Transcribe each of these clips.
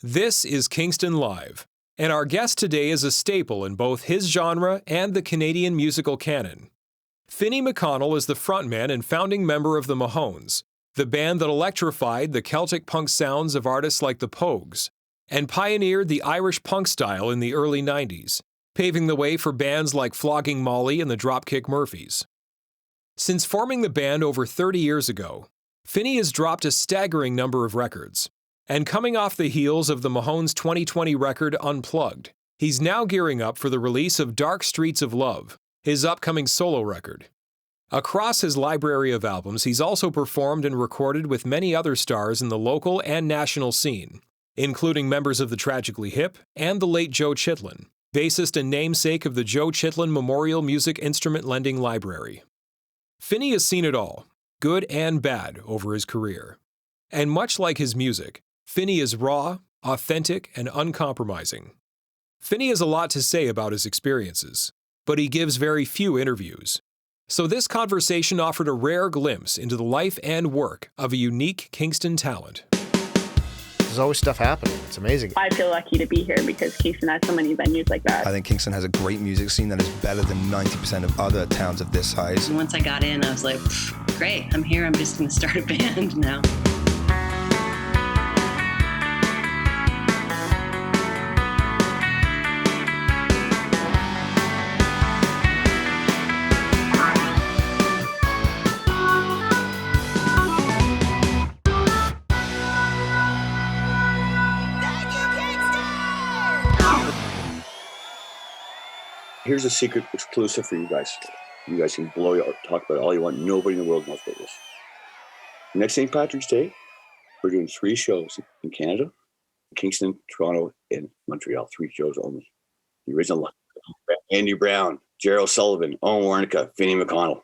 This is Kingston Live, and our guest today is a staple in both his genre and the Canadian musical canon. Finny McConnell is the frontman and founding member of the Mahones, the band that electrified the Celtic punk sounds of artists like the Pogues, and pioneered the Irish punk style in the early 90s, paving the way for bands like Flogging Molly and the Dropkick Murphys. Since forming the band over 30 years ago, Finny has dropped a staggering number of records. And coming off the heels of the Mahones' 2020 record Unplugged, he's now gearing up for the release of Dark Streets of Love, his upcoming solo record. Across his library of albums, he's also performed and recorded with many other stars in the local and national scene, including members of the Tragically Hip and the late Joe Chitlin, bassist and namesake of the Joe Chitlin Memorial Music Instrument Lending Library. Finny has seen it all, good and bad, over his career. And much like his music, Finny is raw, authentic, and uncompromising. Finny has a lot to say about his experiences, but he gives very few interviews. So this conversation offered a rare glimpse into the life and work of a unique Kingston talent. There's always stuff happening. It's amazing. I feel lucky to be here because Kingston has so many venues like that. I think Kingston has a great music scene that is better than 90% of other towns of this size. And once I got in, I was like, great, I'm here. I'm just going to start a band now. Here's a secret exclusive for you guys. You guys can talk about it all you want. Nobody in the world knows about this. Next St. Patrick's Day, we're doing 3 shows in Canada, Kingston, Toronto, and Montreal. 3 shows only. The original lineup: Andy Brown, Gerald Sullivan, Owen Warnica, Finny McConnell.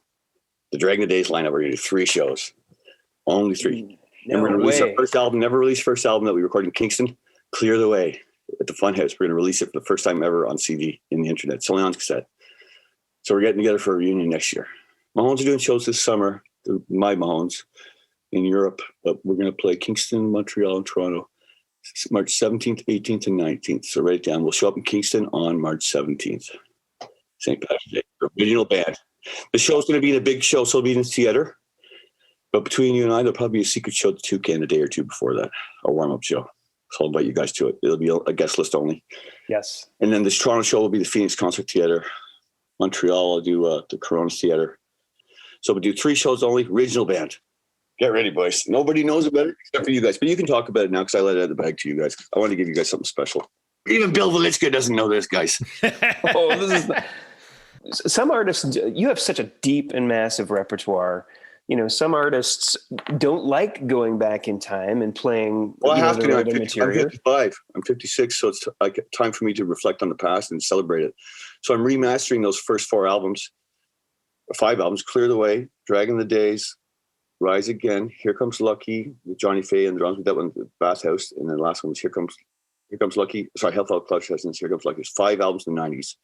The Dragon of Days lineup, we're going to do 3 shows. Only 3. And we're going to release our first album, never released first album that we recorded in Kingston, Clear the Way, at the Funhouse. We're going to release it for the first time ever on CD in the internet. It's only on cassette. So we're getting together for a reunion next year. Mahones are doing shows this summer, my Mahones, in Europe. But we're going to play Kingston, Montreal, and Toronto, March 17th, 18th, and 19th. So write it down. We'll show up in Kingston on March 17th. St. Patrick's Day. Original band. The show's going to be in a big show, so it'll be in the theater. But between you and I, there'll probably be a secret show at the Toucan a day or 2 before that, a warm-up show. So I'll invite you guys to it. It'll be a guest list only. Yes. And then this Toronto show will be the Phoenix Concert Theatre. Montreal, I'll do the Corona Theatre. So we'll do 3 shows only, original band. Get ready, boys. Nobody knows about it except for you guys. But you can talk about it now because I let it out of the bag to you guys. I want to give you guys something special. Even Bill Velichka doesn't know this, guys. Some artists, you have such a deep and massive repertoire. You know, some artists don't like going back in time and playing. Well, I have to. I'm 55. I'm 56, so it's like time for me to reflect on the past and celebrate it. So I'm remastering those first 4 albums, 5 albums: Clear the Way, Dragon of the Days, Rise Again, Here Comes Lucky with Johnny Faye and the drums. That one, the Bathhouse, and then the last one was Here Comes Lucky. Sorry, Health Out Clutch, and Here Comes Lucky. There's 5 albums in the 90s.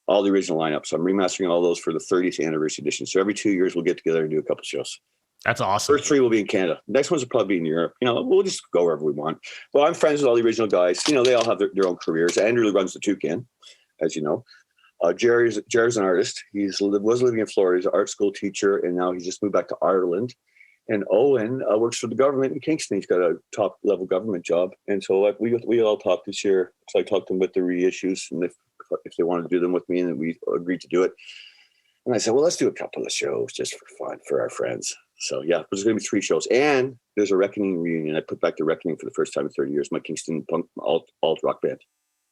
All the original lineup. So I'm remastering all those for the 30th anniversary edition. So every 2 years we'll get together and do a couple shows. That's awesome. First 3 will be in Canada. Next ones will probably be in Europe. You know, we'll just go wherever we want. Well, I'm friends with all the original guys. You know, they all have their own careers. Andrew runs the Toucan, as you know. Jerry's an artist. He was living in Florida. He's an art school teacher, and now he's just moved back to Ireland. And Owen works for the government in Kingston. He's got a top level government job. And so we all talked this year. So I talked to him with the reissues and if they wanted to do them with me, and we agreed to do it. And I said, well, let's do a couple of shows just for fun for our friends. So yeah, there's going to be 3 shows. And there's a Reckoning reunion. I put back the Reckoning for the first time in 30 years. My Kingston punk alt rock band.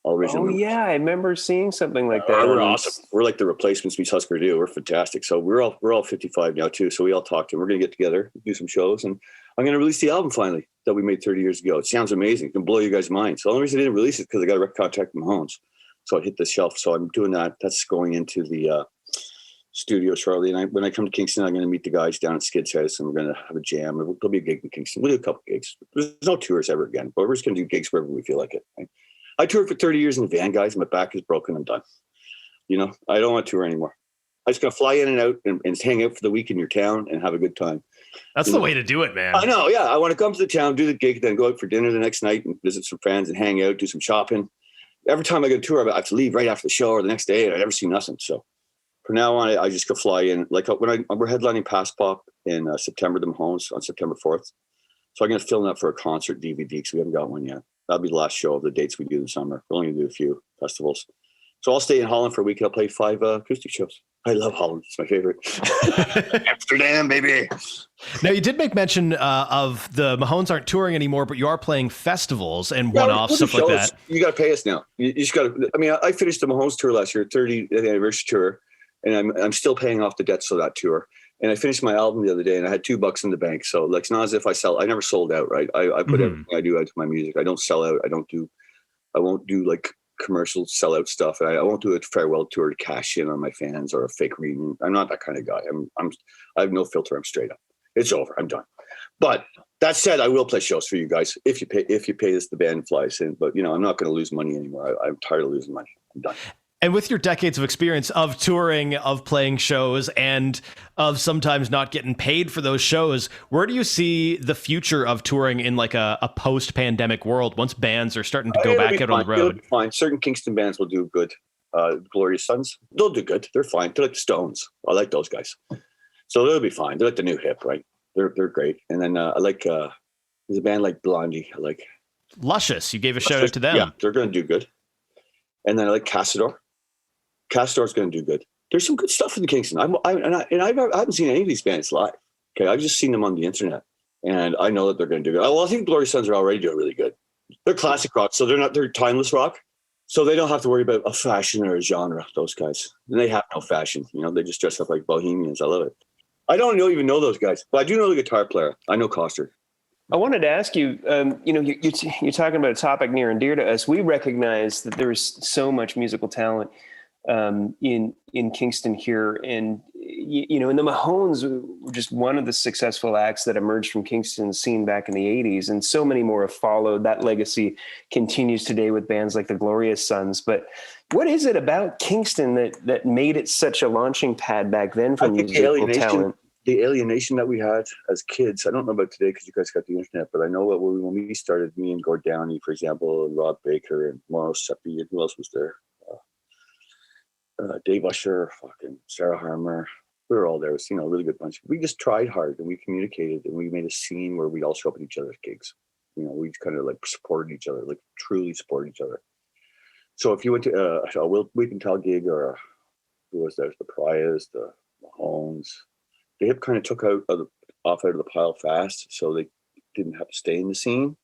All original members. Yeah, I remember seeing something like that. We're awesome. We're like the Replacements meets Husker Du. We're fantastic. So we're all 55 now too. So we all talked, and we're going to get together, do some shows, and I'm going to release the album finally that we made 30 years ago. It sounds amazing. It can blow you guys' minds. So the only reason I didn't release it is because I got a record contract from Mahones. So I hit the shelf. So I'm doing that. That's going into the studio shortly. And when I come to Kingston, I'm going to meet the guys down at Skid's house, and we're going to have a jam. There'll be a gig in Kingston. We'll do a couple gigs. There's no tours ever again, but we're just going to do gigs wherever we feel like it. Right? I toured for 30 years in the van, guys. My back is broken. I'm done. You know, I don't want to tour anymore. I'm just going to fly in and out and hang out for the week in your town and have a good time. That's the way to do it, man. I know. Yeah. I want to come to the town, do the gig, then go out for dinner the next night and visit some friends and hang out, do some shopping. Every time I go to tour, I have to leave right after the show or the next day, and I never see nothing. So from now on, I just go fly in. Like when we're headlining Pass Pop in September, the Mahones on September 4th. So I'm going to film that for a concert DVD because we haven't got one yet. That'll be the last show of the dates we do in the summer. We're only going to do a few festivals. So I'll stay in Holland for a week. I'll play 5 acoustic shows. I love Holland. It's my favorite. Amsterdam, baby. Now, you did make mention of the Mahones aren't touring anymore, but you are playing festivals and one-off stuff like that. You got to pay us now. You just got to. I mean, I finished the Mahones tour last year, 30th anniversary tour, and I'm still paying off the debts of that tour. And I finished my album the other day, and I had $2 in the bank. So like, it's not as if I never sold out, right? I put everything I do out to my music. I don't sell out. I won't do like commercial sellout stuff. I won't do a farewell tour to cash in on my fans or a fake reunion. I'm not that kind of guy. I have no filter. I'm straight up. It's over. I'm done. But that said, I will play shows for you guys if you pay us the band flies in. But I'm not going to lose money anymore. I'm tired of losing money. I'm done. And with your decades of experience of touring, of playing shows, and of sometimes not getting paid for those shows, where do you see the future of touring in like a post-pandemic world once bands are starting to go back out on the road? It'll be fine. Certain Kingston bands will do good. Glorious Sons, they'll do good. They're fine. They're like the Stones. I like those guys. So they'll be fine. They're like the new hip, right? They're great. And then I like there's a band like Blondie. I like Luscious. You gave a shout out to them. Yeah, they're going to do good. And then I like Cassador. Cassador's going to do good. There's some good stuff in the Kingston. I haven't seen any of these bands live. Okay, I've just seen them on the internet, and I know that they're going to do good. Well, I think Glorious Sons are already doing really good. They're classic rock, so they're timeless rock. So they don't have to worry about a fashion or a genre. Those guys, and they have no fashion. They just dress up like bohemians. I love it. I don't even know those guys, but I do know the guitar player. I know Coster. I wanted to ask you, you're talking about a topic near and dear to us. We recognize that there is so much musical talent in Kingston here, and and the Mahones were just one of the successful acts that emerged from Kingston's scene back in the 80s, and so many more have followed. That legacy continues today with bands like the Glorious Sons. But what is it about Kingston that made it such a launching pad back then for musical talent? The alienation that we had as kids. I don't know about today because you guys got the internet, but I know that when we started, me and Gord Downey, for example, and Rob Baker and Mauro Seppi, and who else was there? Dave Usher, fucking Sarah Harmer. We were all there. It was, a really good bunch. We just tried hard and we communicated and we made a scene where we'd all show up at each other's gigs. We kind of like supported each other, like truly supported each other. So if you went to a Will We Can Tell gig or who was there? The Pariahs, the Mahones, the hip kind of took off out of the pile fast. So they didn't have to stay in the scene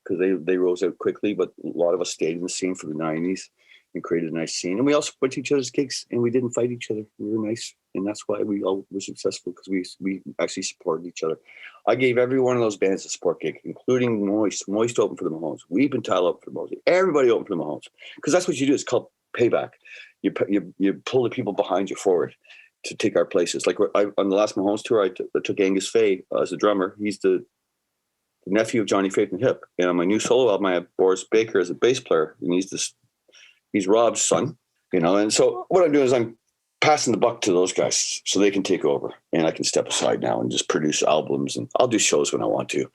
because they rose out quickly. But a lot of us stayed in the scene for the 90s. And created a nice scene. And we also went to each other's gigs and we didn't fight each other. We were nice. And that's why we all were successful because we actually supported each other. I gave every one of those bands a support gig, including Moist open for the Mahones. We've been Tile open for the Mahones. Everybody open for the Mahones. Because that's what you do. It's called payback. You pull the people behind you forward to take our places. Like on the last Mahones tour, I took Angus Faye as a drummer. He's the nephew of Johnny Faith and Hip. And on my new solo album, I have Boris Baker as a bass player. And he's Rob's son, and so what I'm doing is I'm passing the buck to those guys so they can take over and I can step aside now and just produce albums and I'll do shows when I want to,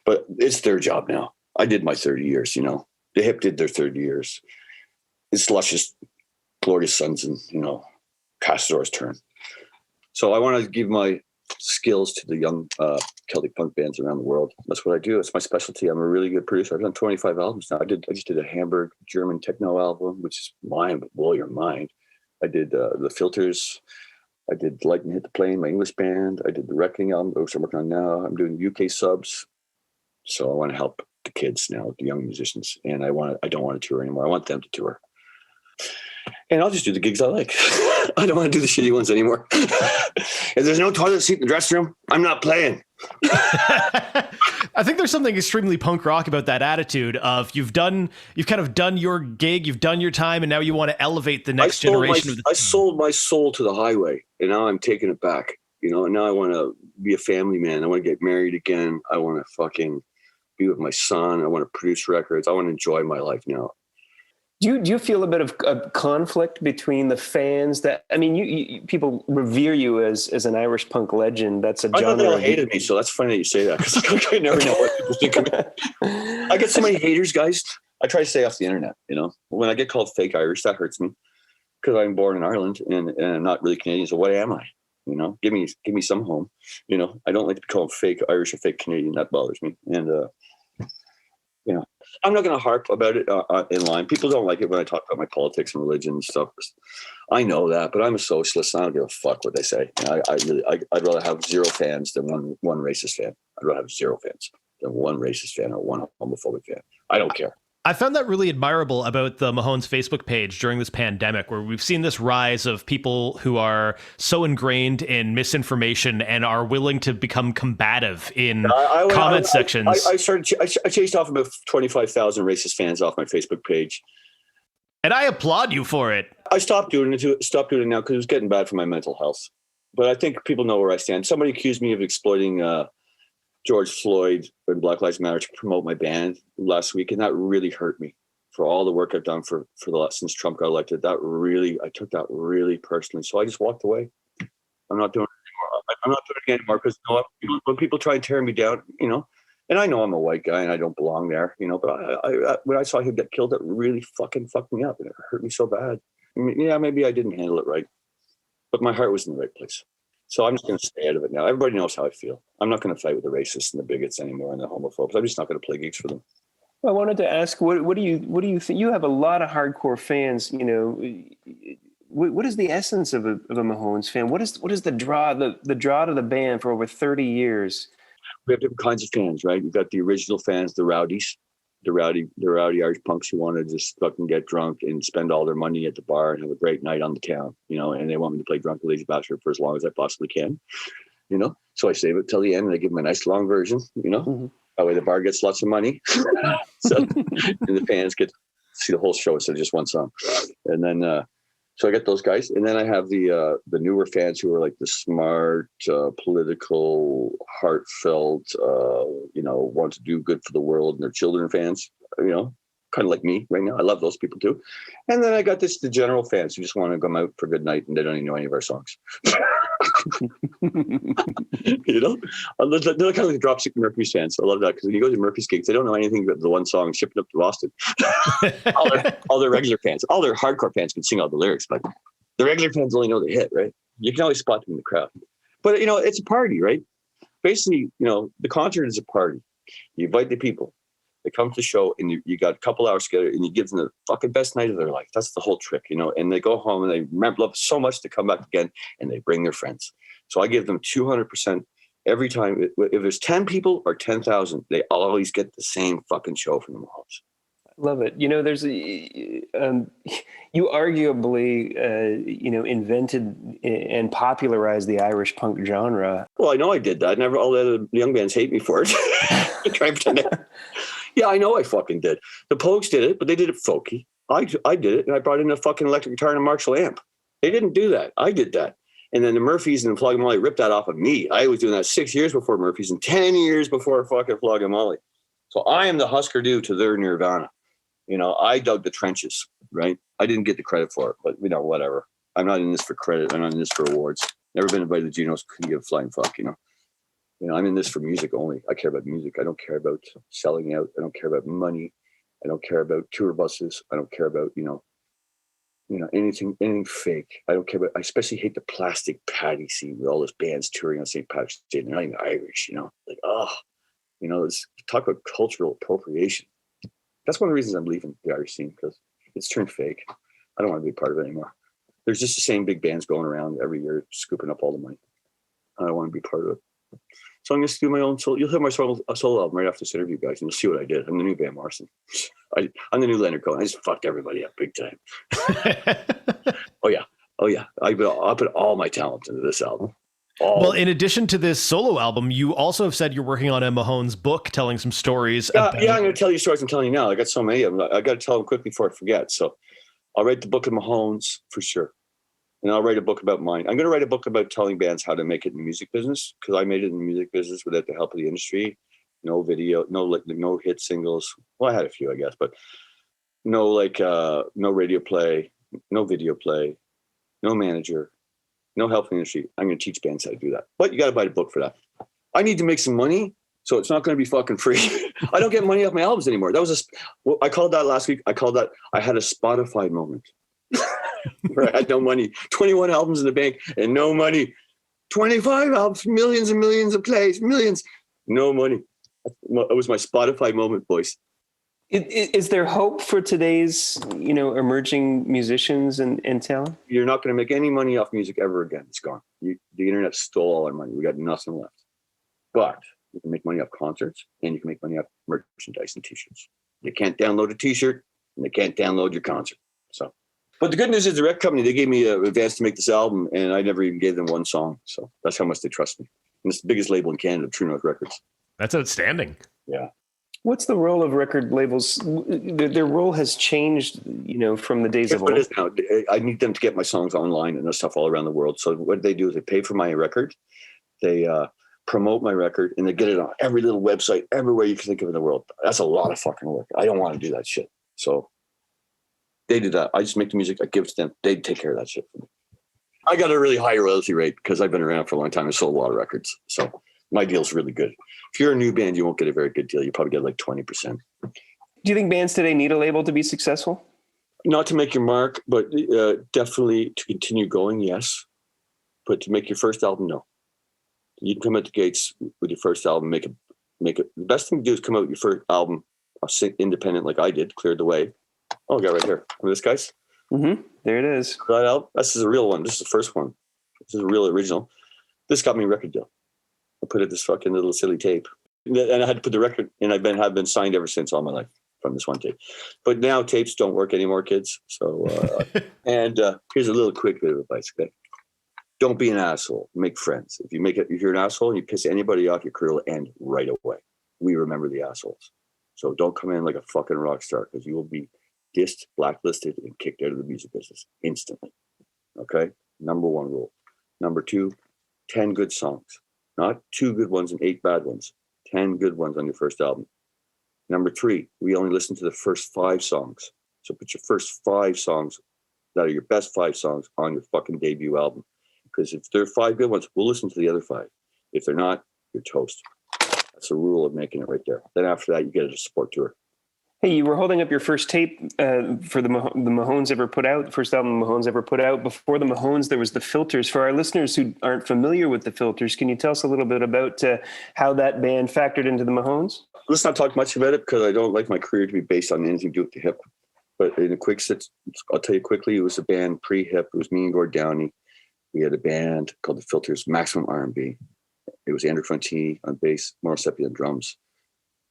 but it's their job now. I did my 30 years, the hip did their 30 years. It's Luscious, Glorious Sons and, Cassador's turn. So I want to give my skills to the young Celtic punk bands around the world. That's what I do. It's my specialty. I'm a really good producer. I've done 25 albums now. I just did a Hamburg German techno album, which is mine, but blow your mind. I did the Filters. I did Lightning Hit the Plane, my English band. I did the Reckoning album, which I'm working on now. I'm doing UK subs. So I want to help the kids now, the young musicians. And I don't want to tour anymore. I want them to tour. And I'll just do the gigs I like. I don't want to do the shitty ones anymore. If there's no toilet seat in the dressing room, I'm not playing. I think there's something extremely punk rock about that attitude of you've kind of done your gig, you've done your time, and now you want to elevate the next generation. I sold my soul to the highway, and now I'm taking it back. And now I want to be a family man. I want to get married again. I want to fucking be with my son. I want to produce records. I want to enjoy my life now. Do you feel a bit of a conflict between the fans that, I mean, you people revere you as an Irish punk legend. That's a genre. I thought they all hated me, so that's funny that you say that, because I never know what people think of me. I get so many haters, guys. I try to stay off the internet, When I get called fake Irish, that hurts me, because I'm born in Ireland and I'm not really Canadian, so what am I? Give me some home. I don't like to be called fake Irish or fake Canadian. That bothers me. And, I'm not going to harp about it in line. People don't like it when I talk about my politics and religion and stuff. I know that, but I'm a socialist. And I don't give a fuck what they say. I'd rather have zero fans than one racist fan. I'd rather have zero fans than one racist fan or one homophobic fan. I don't care. I found that really admirable about the Mahones Facebook page during this pandemic, where we've seen this rise of people who are so ingrained in misinformation and are willing to become combative in comment sections. I chased off about 25,000 racist fans off my Facebook page. And I applaud you for it. I stopped doing it now because it was getting bad for my mental health. But I think people know where I stand. Somebody accused me of exploiting George Floyd and Black Lives Matter to promote my band last week, and that really hurt me for all the work I've done for the last, since Trump got elected. I took that really personally, so I just walked away. I'm not doing it anymore. I'm not doing it anymore because when people try and tear me down, and I know I'm a white guy and I don't belong there, but I when I saw him get killed, that really fucking fucked me up, and it hurt me so bad. I mean, yeah, maybe I didn't handle it right, but my heart was in the right place. So I'm just going to stay out of it now. Everybody knows how I feel. I'm not going to fight with the racists and the bigots anymore and the homophobes. I'm just not going to play gigs for them. Well, I wanted to ask, what do you think? You have a lot of hardcore fans. What is the essence of a Mahones fan? What is the draw to the band for over 30 years? We have different kinds of fans, right? You've got the original fans, the rowdies, the rowdy Irish punks who want to just fucking get drunk and spend all their money at the bar and have a great night on the town, and they want me to play Drunken Lazy Bastard for as long as I possibly can, so I save it till the end and I give them a nice long version, Mm-hmm. That way the bar gets lots of money. And the fans get to see the whole show instead of just one song. And then, so I get those guys. And then I have the newer fans who are like the smart, political, heartfelt, want to do good for the world, and their children fans, kind of like me right now. I love those people too. And then I got the general fans who just want to come out for a good night and they don't even know any of our songs. They're kind of like Dropsick Murphys fans. I love that, because when you go to Murphys gigs, they don't know anything but the one song, Shipping Up to Boston. all their regular fans, all their hardcore fans can sing all the lyrics, but the regular fans only know the hit, right? You can always spot them in the crowd. But, it's a party, right? Basically, the concert is a party. You invite the people. They come to the show and you got a couple hours together and you give them the fucking best night of their life. That's the whole trick, and they go home and they love so much to come back again, and they bring their friends. So I give them 200% every time. If there's 10 people or 10,000, they always get the same fucking show from the Mahones. Love it. There's you arguably, invented and popularized the Irish punk genre. Well, I know I did that. All the other young bands hate me for it. Try and pretend yeah, I know I fucking did. The Pogues did it, but they did it folky. I did it, and I brought in a fucking electric guitar and a Marshall amp. They didn't do that. I did that. And then the Murphys and Flog and Molly ripped that off of me. I was doing that 6 years before Murphys and 10 years before fucking Flog and Molly. So I am the Husker Du to their Nirvana. I dug the trenches, right? I didn't get the credit for it, but whatever. I'm not in this for credit. I'm not in this for awards. Never been invited to Juno's, couldn't give a flying fuck, I'm in this for music only. I care about music. I don't care about selling out. I don't care about money. I don't care about tour buses. I don't care about, anything fake. I don't care about, I especially hate the plastic patty scene with all those bands touring on St. Patrick's Day. They're not even Irish, it's talk about cultural appropriation. That's one of the reasons I'm leaving the Irish scene, because it's turned fake. I don't want to be part of it anymore. There's just the same big bands going around every year, scooping up all the money. I don't want to be part of it. So I'm going to do my own solo. You'll hear my solo album right after this interview, guys, and you'll see what I did. I'm the new Van Morrison. I'm the new Leonard Cohen. I just fucked everybody up big time. Oh yeah. I put all my talent into this album. Well, in addition to this solo album, you also have said you're working on a Mahones book, telling some stories. Yeah, I'm going to tell you stories I'm telling you now. I got so many of them. I got to tell them quickly before I forget. So I'll write the book of Mahones for sure. And I'll write a book about mine. I'm going to write a book about telling bands how to make it in the music business, because I made it in the music business without the help of the industry. No video, no hit singles. Well, I had a few, I guess, but no radio play, no video play, no manager, no help in the industry. I'm going to teach bands how to do that. But you got to buy the book for that. I need to make some money, so it's not going to be fucking free. I don't get money off my albums anymore. That was I called that last week. I had a Spotify moment where I had no money. 21 albums in the bank and no money. 25 albums, millions and millions of plays, millions, no money. It was my Spotify moment, boys. Is there hope for today's, emerging musicians and talent? You're not going to make any money off music ever again. It's gone. The internet stole all our money. We got nothing left. But you can make money off concerts, and you can make money off merchandise and T-shirts. You can't download a T-shirt, and they can't download your concert. So, but the good news is the record company, they gave me an advance to make this album, and I never even gave them one song. So that's how much they trust me. And it's the biggest label in Canada, True North Records. That's outstanding. Yeah. What's the role of record labels? Their role has changed, from the days of old. It is now. I need them to get my songs online and stuff all around the world. So what they do is they pay for my record. They promote my record, and they get it on every little website, everywhere you can think of in the world. That's a lot of fucking work. I don't want to do that shit. So they do that. I just make the music. I give it to them. They take care of that shit for me. I got a really high royalty rate because I've been around for a long time and sold a lot of records. So my deal's really good. If you're a new band, you won't get a very good deal. You probably get like 20%. Do you think bands today need a label to be successful? Not to make your mark, but definitely to continue going, yes. But to make your first album, no. You can come out the gates with your first album, make it. The best thing to do is come out with your first album, independent like I did, cleared the way. Oh, I got right here. Remember this, guys? Mm-hmm. There it is. Right out. This is a real one. This is the first one. This is a real original. This got me a record deal. I put it this fucking little silly tape, and I had to put the record. And have been signed ever since all my life from this one tape. But now tapes don't work anymore, kids. So and here's a little quick bit of advice. Okay? Don't be an asshole. Make friends. If you're an asshole and you piss anybody off, your career will end right away. We remember the assholes. So don't come in like a fucking rock star, because you will be dissed, blacklisted, and kicked out of the music business instantly. Okay? Number one rule. Number two, 10 good songs. Not 2 good ones and 8 bad ones. 10 good ones on your first album. Number 3, we only listen to the first 5 songs. So put your first 5 songs that are your best 5 songs on your fucking debut album. Because if there are 5 good ones, we'll listen to the other 5. If they're not, you're toast. That's the rule of making it right there. Then after that, you get a support tour. Hey, you were holding up your first tape for the Mahones ever put out, the first album the Mahones ever put out. Before the Mahones, there was the Filters. For our listeners who aren't familiar with the Filters, can you tell us a little bit about how that band factored into the Mahones? Let's not talk much about it, because I don't like my career to be based on anything to do with the hip. But in a quick set, I'll tell you quickly, it was a band pre-hip. It was me and Gord Downey. We had a band called the Filters, Maximum R&B. It was Andrew Frontini on bass, Mauro Seppi on drums.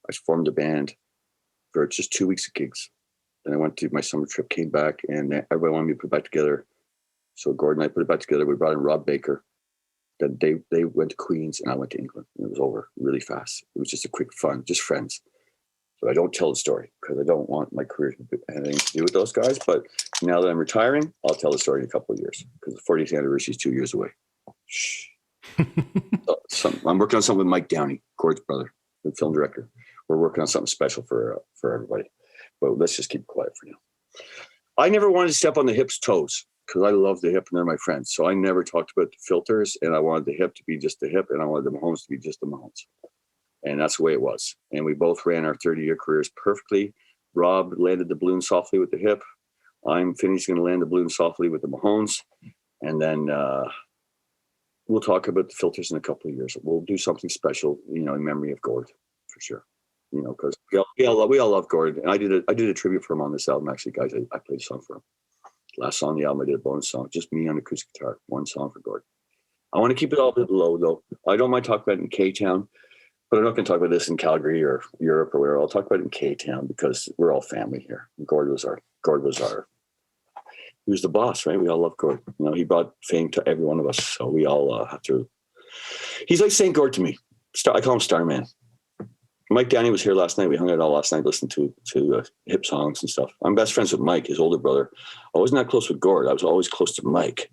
I formed a band for just 2 weeks of gigs. Then I went to my summer trip, came back, and everybody wanted me to put it back together. So Gord and I put it back together. We brought in Rob Baker. Then they went to Queens and I went to England. And it was over really fast. It was just a quick fun, just friends. So I don't tell the story because I don't want my career to have anything to do with those guys. But now that I'm retiring, I'll tell the story in a couple of years, because the 40th anniversary is 2 years away. Shh. I'm working on something with Mike Downey, Gord's brother, the film director. We're working on something special for everybody, but let's just keep it quiet for now. I never wanted to step on the hip's toes, because I love the hip and they're my friends. So I never talked about the Filters, and I wanted the hip to be just the hip, and I wanted the Mahones to be just the Mahones. And that's the way it was. And we both ran our 30-year careers perfectly. Rob landed the balloon softly with the hip. Finny's going to land the balloon softly with the Mahones. And then we'll talk about the Filters in a couple of years. We'll do something special, in memory of Gord, for sure. Because we all love Gord. And I did a tribute for him on this album, actually, guys. I played a song for him. Last song on the album, I did a bonus song, just me on acoustic guitar, one song for Gord. I want to keep it all a bit low, though. I don't mind talking about it in K-Town, but I'm not going to talk about this in Calgary or Europe or wherever. I'll talk about it in K-Town, because we're all family here. Gord was he was the boss, right? We all love Gord. He brought fame to every one of us. So we all have to. He's like St. Gord to me. I call him Starman. Mike Downey was here last night. We hung out all last night, listened to hip songs and stuff. I'm best friends with Mike, his older brother. I wasn't that close with Gord. I was always close to Mike.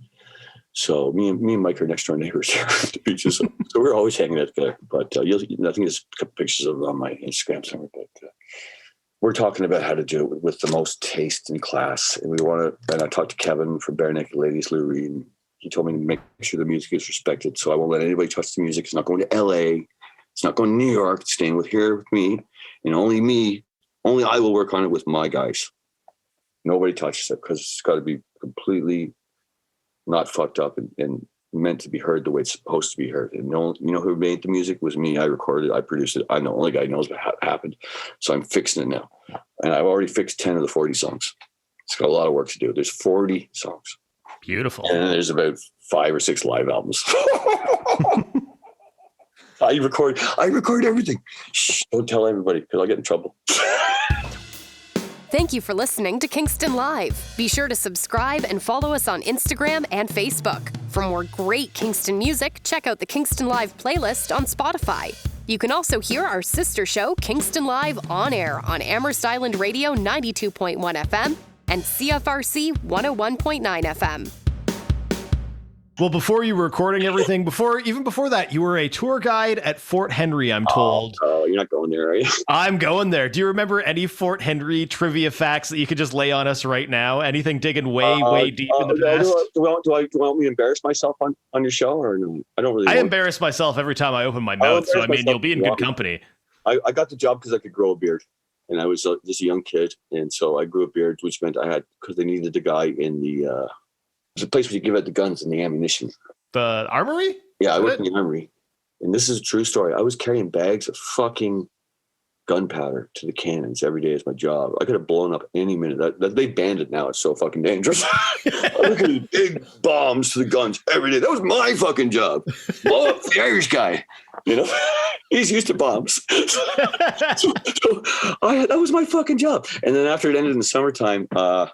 So me and Mike are next door neighbors here at the beaches. So we're always hanging out together. But I think there's a couple pictures of it on my Instagram somewhere. But we're talking about how to do it with the most taste and class. And and I talked to Kevin from Bare Naked Ladies, Lou Reed, and he told me to make sure the music is respected. So I won't let anybody touch the music. It's not going to LA. It's not going to New York. It's staying here with me. And only I will work on it with my guys. Nobody touches it because it's got to be completely not fucked up and meant to be heard the way it's supposed to be heard. And who made the music was me. I recorded it. I produced it. I'm the only guy who knows what happened. So I'm fixing it now. And I've already fixed 10 of the 40 songs. It's got a lot of work to do. There's 40 songs. Beautiful. And there's about 5 or 6 live albums. I record everything. Shh, don't tell everybody because I'll get in trouble. Thank you for listening to Kingston Live. Be sure to subscribe and follow us on Instagram and Facebook. For more great Kingston music, check out the Kingston Live playlist on Spotify. You can also hear our sister show, Kingston Live, on air on Amherst Island Radio 92.1 FM and CFRC 101.9 FM. Well, before you were recording everything, even before that, you were a tour guide at Fort Henry, I'm told. Oh, you're not going there, are you? I'm going there. Do you remember any Fort Henry trivia facts that you could just lay on us right now? Anything digging way deep in the past? Do you want me to embarrass myself on your show or no? I don't really. I embarrass myself every time I open my mouth, so I mean, you'll be in good company. I got the job because I could grow a beard, and I was just a young kid, and so I grew a beard, which meant because they needed a guy in the. There's a place where you give out the guns and the ammunition. The armory? Yeah, I worked in the armory. And this is a true story. I was carrying bags of fucking gunpowder to the cannons every day as my job. I could have blown up any minute. They banned it now. It's so fucking dangerous. I look at these big bombs to the guns every day. That was my fucking job. Blow up the Irish guy. He's used to bombs. That was my fucking job. And then after it ended in the summertime, I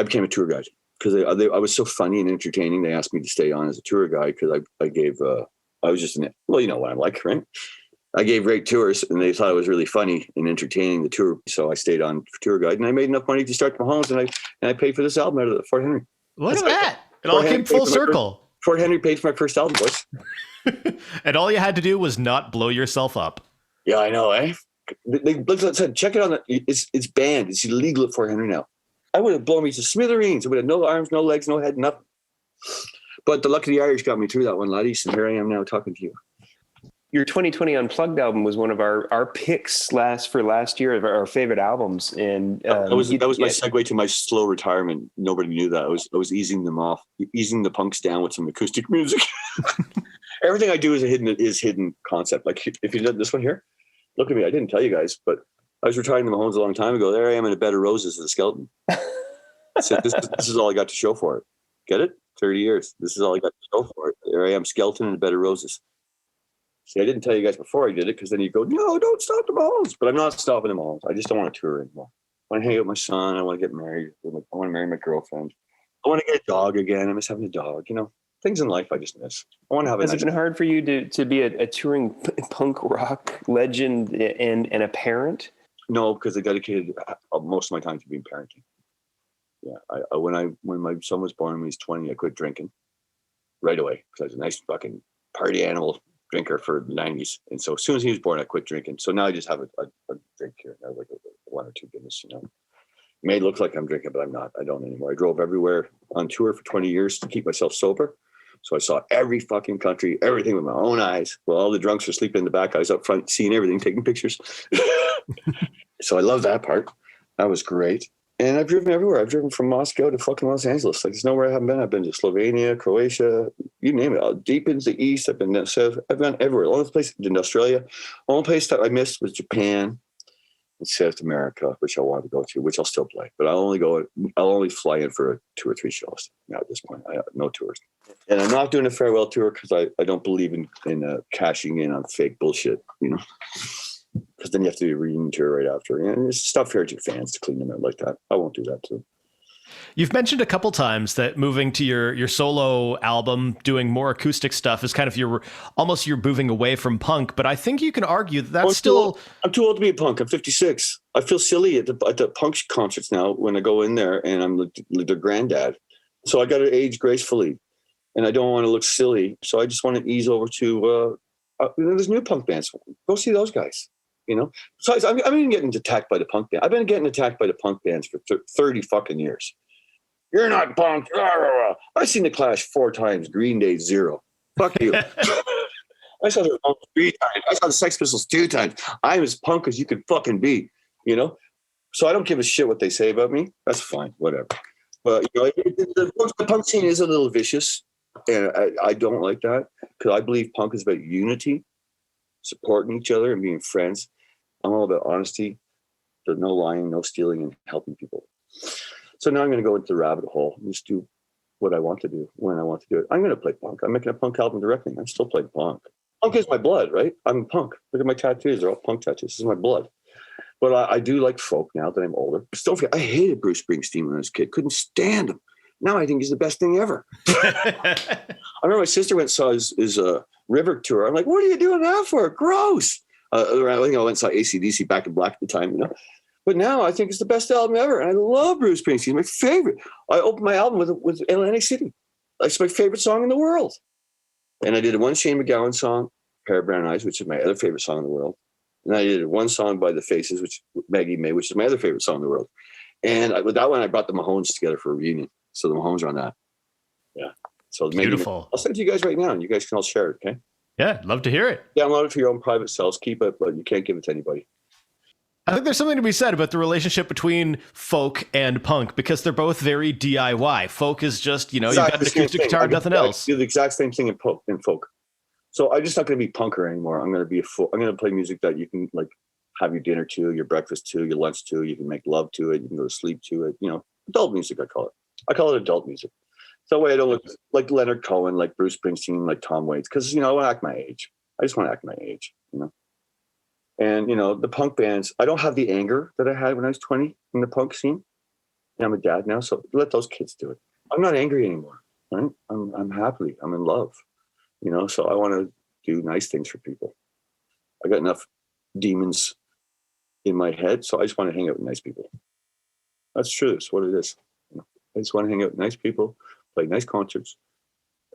became a tour guide. Because I was so funny and entertaining, they asked me to stay on as a tour guide because I was just you know what I'm like, right? I gave great tours and they thought I was really funny and entertaining the tour. So I stayed on for tour guide and I made enough money to start Mahones and I paid for this album out of Fort Henry. Look at that. It all came full circle. Fort Henry paid for my first album, boys. And all you had to do was not blow yourself up. Yeah, I know, eh? Let's check it on. It's banned. It's illegal at Fort Henry now. I would have blown me to smithereens. I would have no arms, no legs, no head, nothing. But the luck of the Irish got me through that one, laddies, and here I am now talking to you. Your 2020 Unplugged album was one of our picks for last year of our favorite albums, and that was my segue to my slow retirement. Nobody knew that. I was easing them off, easing the punks down with some acoustic music. Everything I do is hidden concept. Like if you did this one here, look at me. I didn't tell you guys, but I was retiring the Mahones a long time ago. There I am in a bed of roses as a skeleton. So this is all I got to show for it. Get it? 30 years. This is all I got to show for it. There I am, skeleton in a bed of roses. See, I didn't tell you guys before I did it because then you go, no, don't stop the Mahones. But I'm not stopping the Mahones. I just don't want to tour anymore. I want to hang out with my son. I want to get married. I want to marry my girlfriend. I want to get a dog again. I miss having a dog. Things in life I just miss. I want to have. Has it been hard for you to be a touring punk rock legend and a parent? No, because I dedicated most of my time to being parenting. Yeah, when my son was born when he was 20, I quit drinking right away because I was a nice fucking party animal drinker for the 90s. And so as soon as he was born, I quit drinking. So now I just have a drink here. I have like one or two Guinness. It may look like I'm drinking, but I'm not. I don't anymore. I drove everywhere on tour for 20 years to keep myself sober. So I saw every fucking country, everything with my own eyes. Well, all the drunks were sleeping in the back. I was up front seeing everything, taking pictures. So I love that part. That was great. And I've driven everywhere. I've driven from Moscow to fucking Los Angeles. Like, there's nowhere I haven't been. I've been to Slovenia, Croatia, you name it. Deep into the east. I've been to south. I've gone everywhere. The only place in Australia. The only place that I missed was Japan and South America, which I wanted to go to, which I'll still play. But I'll only fly in for 2 or 3 shows now at this point. No tours. And I'm not doing a farewell tour because I don't believe in cashing in on fake bullshit, because then you have to do a reunion tour right after. And it's stuff here to your fans to clean them out like that. I won't do that too. You've mentioned a couple times that moving to your solo album, doing more acoustic stuff is kind of you're moving away from punk. But I think you can argue that that's I'm too old to be a punk. I'm 56. I feel silly at the punk concerts now when I go in there and I'm the granddad. So I got to age gracefully, and I don't want to look silly. So I just want to ease over to there's new punk bands. Go see those guys. you know. Besides, I've been getting attacked by the punk band. I've been getting attacked by the punk bands for 30 fucking years. You're not punk. I've seen the Clash 4 times. Green Day 0. Fuck you. I saw the punk 3 times. I saw the Sex Pistols 2 times. I'm as punk as you could fucking be, you know. So I don't give a shit what they say about me. That's fine, whatever. But you know, the punk scene is a little vicious, and I don't like that because I believe punk is about unity, supporting each other, and being friends. I'm all about honesty. There's no lying, no stealing, and helping people. So now I'm going to go into the rabbit hole and just do what I want to do when I want to do it. I'm going to play punk. I'm making a punk album directly. I'm still playing punk. Punk is my blood, right? I'm punk. Look at my tattoos. They're all punk tattoos. This is my blood. But I do like folk now that I'm older. But don't forget, I hated Bruce Springsteen when I was a kid. Couldn't stand him. Now I think he's the best thing ever. I remember my sister went and saw his River tour. I'm like, what are you doing that for? Gross. I went and saw AC/DC Back in Black at the time, you know. But now I think it's the best album ever. And I love Bruce Springsteen. He's my favorite. I opened my album with Atlantic City. That's my favorite song in the world. And I did one Shane MacGowan song, Pair of Brown Eyes, which is my other favorite song in the world. And I did one song by The Faces, which Maggie May, which is my other favorite song in the world. And with that one, I brought the Mahones together for a reunion. So the Mahones are on that. Yeah. So beautiful. I'll send it to you guys right now, and you guys can all share it, okay? Yeah, love to hear it. Download it for your own private selves. Keep it, but you can't give it to anybody. I think there's something to be said about the relationship between folk and punk because they're both very DIY. Folk is just, you know, you've got an acoustic guitar and nothing else. I do the exact same thing in folk. So I'm just not going to be punker anymore. I'm going to be I'm going to play music that you can like have your dinner to, your breakfast to, your lunch to. You can make love to it. You can go to sleep to it. You know, adult music. I call it. I call it adult music. So that way I don't look like Leonard Cohen, like Bruce Springsteen, like Tom Waits, because you know I want to act my age. I just want to act my age. You know. And, you know, the punk bands, I don't have the anger that I had when I was 20 in the punk scene. And I'm a dad now, so let those kids do it. I'm not angry anymore, right? I'm happy. I'm in love, you know, so I want to do nice things for people. I got enough demons in my head, so I just want to hang out with nice people. That's true. That's what it is. You know, I just want to hang out with nice people, play nice concerts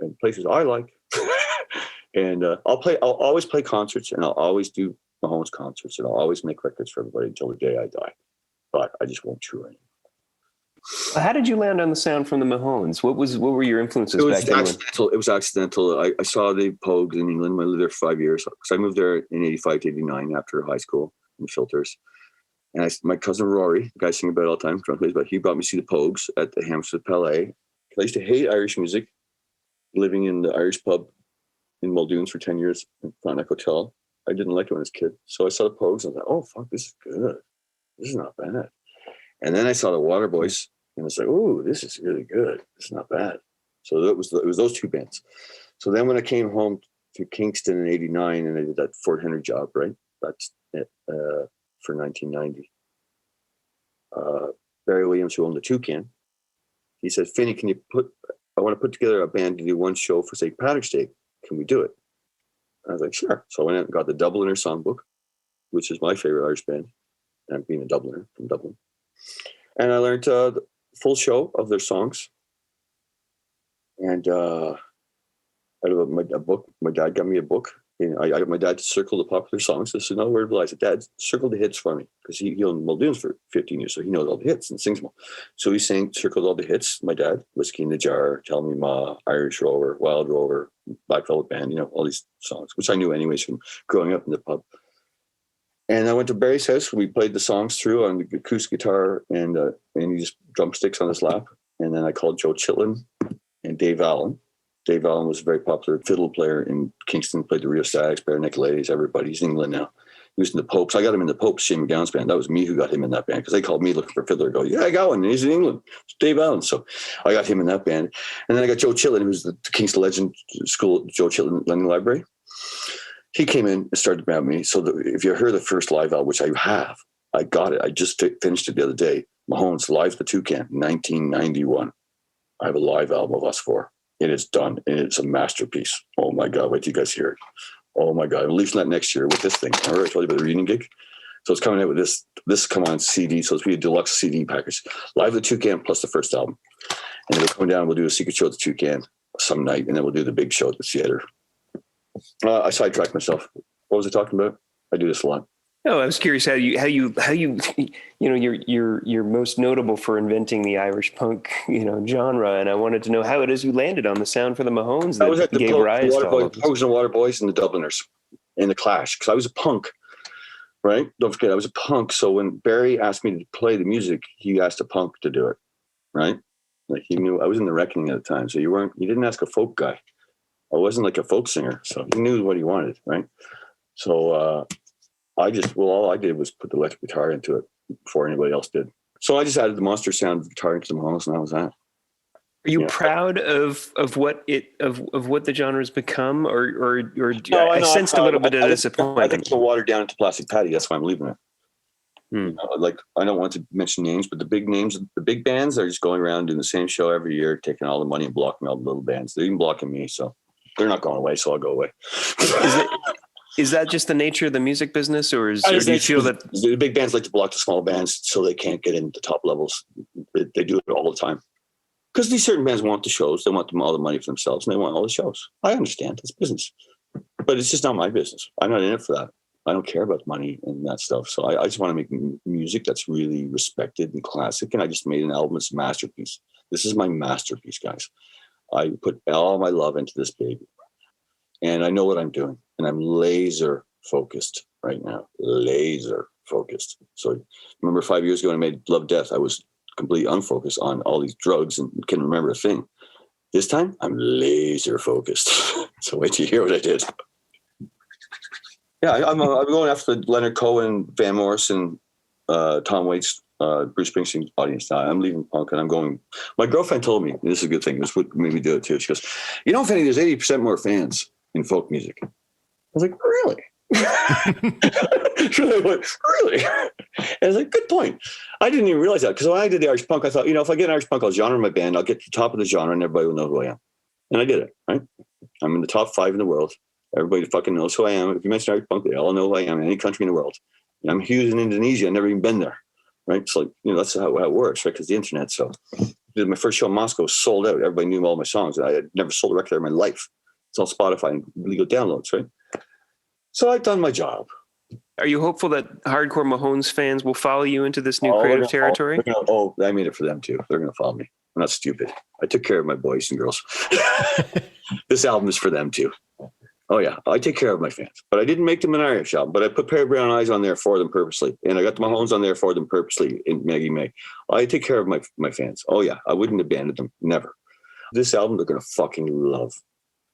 in places I like. And I'll always play concerts, and I'll always do Mahones concerts, and I'll always make records for everybody until the day I die. But I just won't tour anymore. How did you land on the sound from the Mahones? What were your influences back then? It was accidental. I saw the Pogues in England. I lived there for 5 years because I moved there in 85 to 89 after high school in Filters. And my cousin Rory, the guy I sing about all the time, but he brought me to see the Pogues at the Hammersmith Palais. I used to hate Irish music, living in the Irish pub in Muldoon's for 10 years in Frontenac Hotel. I didn't like it when I was a kid. So I saw the Pogues and I thought, oh, fuck, this is good. This is not bad. And then I saw the Waterboys and it's like, oh, this is really good. It's not bad. So it was those two bands. So then when I came home to Kingston in 89 and I did that Fort Henry job, right? That's it, for 1990. Barry Williams, who owned the Toucan, he said, Finny, I want to put together a band to do one show for St. Patrick's Day. Can we do it? I was like, sure. So I went out and got the Dubliner Songbook, which is my favorite Irish band, and being a Dubliner from Dublin. And I learned the full show of their songs. And out of a book, my dad got me a book. And I got my dad to circle the popular songs. This is another word of life. I said, Dad, circle the hits for me. Because he owned Muldoon's for 15 years, so he knows all the hits and sings them all. So he circled all the hits, my dad, Whiskey in the Jar, Tell Me Ma, Irish Rover, Wild Rover, Black Velvet Band, you know, all these songs, which I knew anyways from growing up in the pub. And I went to Barry's house. We played the songs through on the acoustic guitar and he just drumsticks on his lap. And then I called Joe Chitlin and Dave Allen. Dave Allen was a very popular fiddle player in Kingston, played the Rio Stags, Bare-Neck Ladies, everybody. He's in England now. He was in the Popes. I got him in the Popes, Shane MacGowan's band. That was me who got him in that band because they called me looking for a fiddler. I go, yeah, I got one. He's in England. It's Dave Allen. So I got him in that band. And then I got Joe Chitlin, who was the Kingston Legend School, Joe Chitlin London Library. He came in and started about me. So if you heard the first live album, which I have, I got it. I just finished it the other day. Mahones, Live at the Toucan, 1991. I have a live album of us four. It is done, and it's a masterpiece. Oh, my God. Wait till you guys hear it. Oh, my God. I'm releasing that next year with this thing. Remember I told you about the reading gig? So it's coming out with this come on CD, so it's be a deluxe CD package. Live at the Toucan plus the first album. And then we'll come down and we'll do a secret show at the Toucan some night, and then we'll do the big show at the theater. I sidetracked myself. What was I talking about? I do this a lot. No, I was curious how you you're most notable for inventing the Irish punk genre, and I wanted to know how it is you landed on the sound for the Mahones I was at that the gave rise to all of this. Pogues and Water Boys and the Dubliners in the Clash, because I was a punk, right? Don't forget, I was a punk. So when Barry asked me to play the music, he asked a punk to do it, right? Like he knew I was in the Reckoning at the time, so you didn't ask a folk guy. I wasn't like a folk singer, so he knew what he wanted, right? So all I did was put the electric guitar into it before anybody else did. So I just added the monster sound guitar into the Mahones, and that was that. Are you proud of what the genre has become, or No, I sensed a little bit of disappointment? I think it's watered down into Plastic Patty. That's why I'm leaving it. Like, I don't want to mention names, but the big names, the big bands are just going around doing the same show every year, taking all the money and blocking all the little bands. They're even blocking me, so they're not going away, so I'll go away. Is that just the nature of the music business, or do you feel that the big bands like to block the small bands so they can't get into the top levels? They do it all the time. Because these certain bands want the shows. They want all the money for themselves, and they want all the shows. I understand. It's business. But it's just not my business. I'm not in it for that. I don't care about money and that stuff. So I just want to make music that's really respected and classic. And I just made an album that's a masterpiece. This is my masterpiece, guys. I put all my love into this baby. And I know what I'm doing. And I'm laser focused right now. Laser focused. So remember 5 years ago when I made Love Death, I was completely unfocused on all these drugs and couldn't remember a thing. This time, I'm laser focused. So wait till you hear what I did. Yeah, I'm going after the Leonard Cohen, Van Morrison, Tom Waits, Bruce Springsteen audience now. I'm leaving punk and I'm going. My girlfriend told me, this is a good thing, this would made me do it too. She goes, Finny, there's 80% more fans in folk music. I was like, really? Really? And I was like, good point. I didn't even realize that, because when I did the Irish punk, I thought, if I get an Irish punk, I'll genre my band, I'll get to the top of the genre and everybody will know who I am. And I did it, right? I'm in the top 5 in the world. Everybody fucking knows who I am. If you mention Irish punk, they all know who I am in any country in the world. And I'm huge in Indonesia. I've never even been there, right? So, that's how it works, right? Because the internet. So did my first show in Moscow, sold out. Everybody knew all my songs. I had never sold a record in my life. It's on Spotify and legal downloads, right? So I've done my job. Are you hopeful that hardcore Mahones fans will follow you into this new creative territory? I made it for them too. They're going to follow me. I'm not stupid. I took care of my boys and girls. This album is for them too. Oh yeah, I take care of my fans. But I didn't make them an Irish album. But I put Pair of Brown Eyes on there for them purposely. And I got the Mahones on there for them purposely in Maggie May. I take care of my fans. Oh yeah, I wouldn't abandon them. Never. This album they're going to fucking love.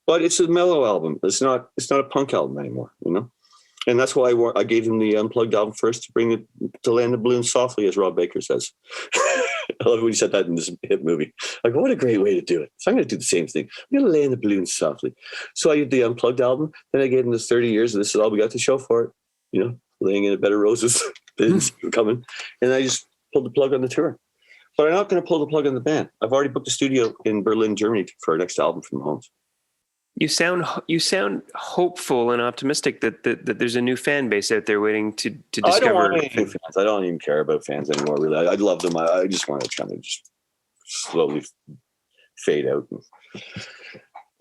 But it's a mellow album. It's not a punk album anymore, And that's why I gave them the Unplugged album first, to bring it to land the balloon softly, as Rob Baker says. I love when he said that in this hit movie. Like, what a great way to do it. So I'm going to do the same thing. I'm going to land the balloon softly. So I did the Unplugged album. Then I gave them this 30 years, and this is all we got to show for it. Laying in a bed of roses. They didn't see it coming. And I just pulled the plug on the tour. But I'm not going to pull the plug on the band. I've already booked a studio in Berlin, Germany for our next album from Mahones. You sound hopeful and optimistic that there's a new fan base out there waiting to discover. I don't want any fans. I don't even care about fans anymore. Really, I love them. I just want to kind of just slowly fade out.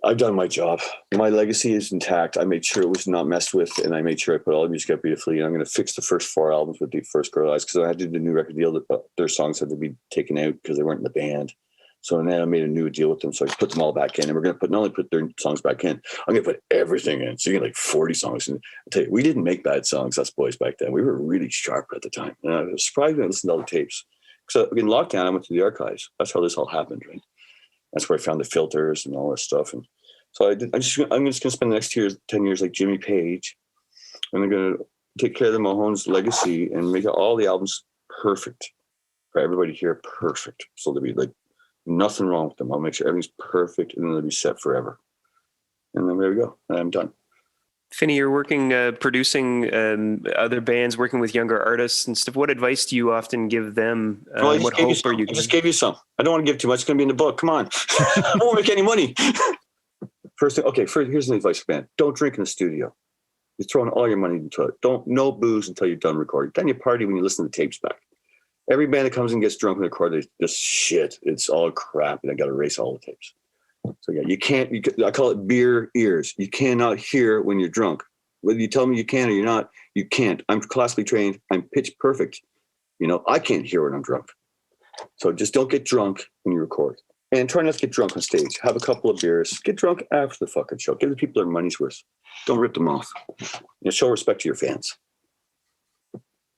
I've done my job. My legacy is intact. I made sure it was not messed with, and I made sure I put all the music out beautifully. And I'm going to fix the first 4 albums with the first Girl Eyes, because I had to do the new record deal that their songs had to be taken out because they weren't in the band. So then I made a new deal with them. So I put them all back in, and we're going to not only put their songs back in, I'm going to put everything in. So you get like 40 songs. And I'll tell you, we didn't make bad songs, us boys back then. We were really sharp at the time. And I was surprised when I listened to all the tapes. So in lockdown, I went to the archives. That's how this all happened, right? That's where I found the filters and all this stuff. And so I'm just going to spend the next 10 years like Jimmy Page. And I'm going to take care of the Mahones legacy and make all the albums perfect for everybody here. Perfect. So they'll be like, nothing wrong with them. I'll make sure everything's perfect, and then they'll be set forever. And then there we go. And I'm done. Finny, you're working, producing other bands, working with younger artists and stuff. What advice do you often give them? What hope are you? I just gave you some. I don't want to give too much. It's going to be in the book. Come on. I won't make any money. First, here's an advice for band. Don't drink in the studio. You're throwing all your money into it. No booze until you're done recording. Then you party when you listen to the tapes back. Every band that comes and gets drunk and records this shit. It's all crap, and I got to erase all the tapes. So yeah, I call it beer ears. You cannot hear when you're drunk. Whether you tell me you can or you're not, you can't. I'm classically trained. I'm pitch perfect. I can't hear when I'm drunk. So just don't get drunk when you record. And try not to get drunk on stage. Have a couple of beers. Get drunk after the fucking show. Give the people their money's worth. Don't rip them off. Show respect to your fans.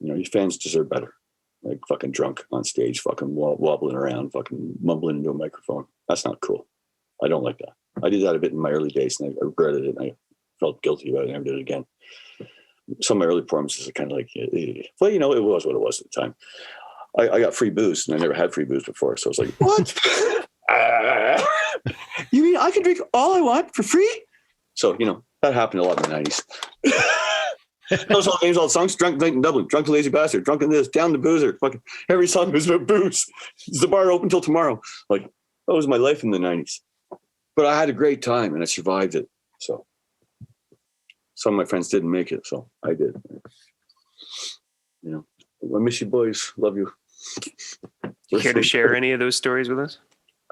Your fans deserve better. Like fucking drunk on stage, fucking wobbling around, fucking mumbling into a microphone. That's not cool. I don't like that. I did that a bit in my early days, and I regretted it, and I felt guilty about it. I never did it again. Some of my early performances are kind of like, well, it was what it was at the time. I got free booze, and I never had free booze before, so I was like, what? You mean I can drink all I want for free? So, that happened a lot in the 90s. Those all names, all the songs, Drunk Night in Dublin, Drunk the Lazy Bastard, Drunk in this, Down the Boozer. Fucking every song was about booze. Is the bar open till tomorrow? Like, that was my life in the 90s. But I had a great time, and I survived it. So some of my friends didn't make it, so I did. I miss you, boys. Love you. Care to share any of those stories with us?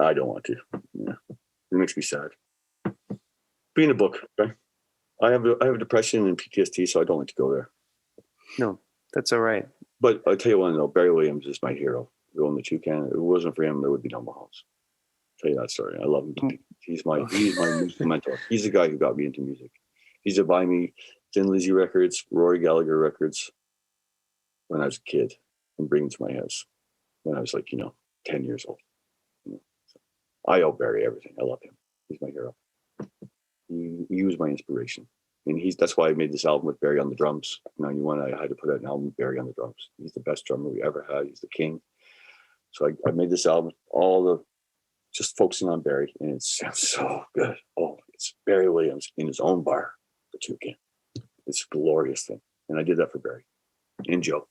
I don't want to. Yeah. It makes me sad. Be in a book, okay? I have depression and PTSD, so I don't like to go there. No, that's all right. But I'll tell you one, though, Barry Williams is my hero. The only two can. If it wasn't for him, there would be no Mahones. I'll tell you that story. I love him. He's my musical mentor. He's the guy who got me into music. He used to buy me Thin Lizzy records, Rory Gallagher records when I was a kid and bring them to my house when I was 10 years old. I owe Barry everything. I love him. He's my hero. He was my inspiration. And that's why I made this album with Barry on the drums. 91, I had to put out an album with Barry on the drums. He's the best drummer we ever had. He's the king. So I made this album, just focusing on Barry, and it sounds so good. Oh, it's Barry Williams in his own bar, the toucan. It's a glorious thing. And I did that for Barry and Joe.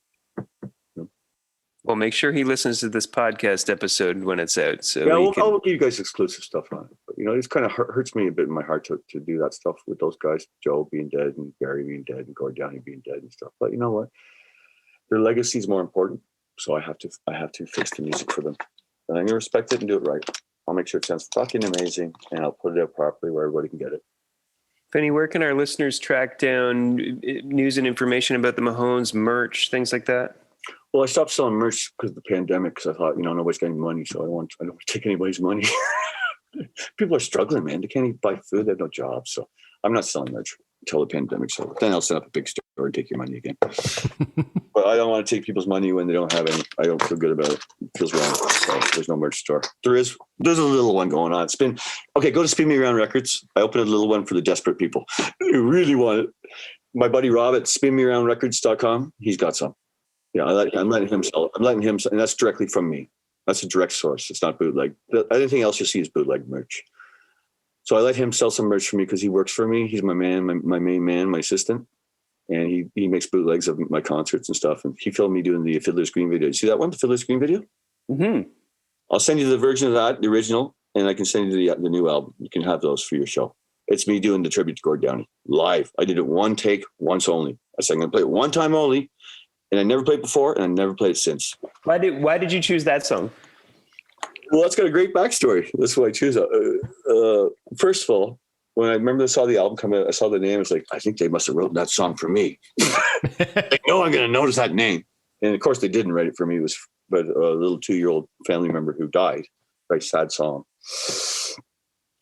Well, make sure he listens to this podcast episode when it's out. So yeah, I'll give you guys exclusive stuff on it. But, it's kind of hurts me a bit in my heart to do that stuff with those guys, Joe being dead and Barry being dead and Gord Downey being dead and stuff. But you know what? Their legacy is more important. So I have to fix the music for them. And I'm going to respect it and do it right. I'll make sure it sounds fucking amazing, and I'll put it out properly where everybody can get it. Finny, where can our listeners track down news and information about the Mahones, merch, things like that? Well, I stopped selling merch because of the pandemic, because I thought, nobody's getting money, so I don't want to take anybody's money. People are struggling, man. They can't even buy food. They have no jobs. So I'm not selling merch until the pandemic's over. Then I'll set up a big store and take your money again. But I don't want to take people's money when they don't have any. I don't feel good about it. It feels wrong. So there's no merch store. There's a little one going on. Go to Spin Me Around Records. I opened a little one for the desperate people who really want it. My buddy Rob at spinmearoundrecords.com, he's got some. Yeah, I'm letting him sell. And that's directly from me. That's a direct source. It's not bootleg. Anything else you see is bootleg merch. So I let him sell some merch for me because he works for me. He's my man, my main man, my assistant. And he makes bootlegs of my concerts and stuff. And he filmed me doing the Fiddler's Green video. You see that one, the Fiddler's Green video? Mm-hmm. I'll send you the version of that, the original, and I can send you the new album. You can have those for your show. It's me doing the tribute to Gord Downey live. I did it one take, once only. I said I'm going to play it one time only. And I never played it before, and I never played it since. Why did you choose that song? Well, that's got a great backstory. That's why I choose it. First of all, when I saw the album come out, I saw the name. It's like, I think they must have written that song for me. Like, no one going to notice that name. And of course, they didn't write it for me. It was but a little 2-year-old family member who died. Very sad song.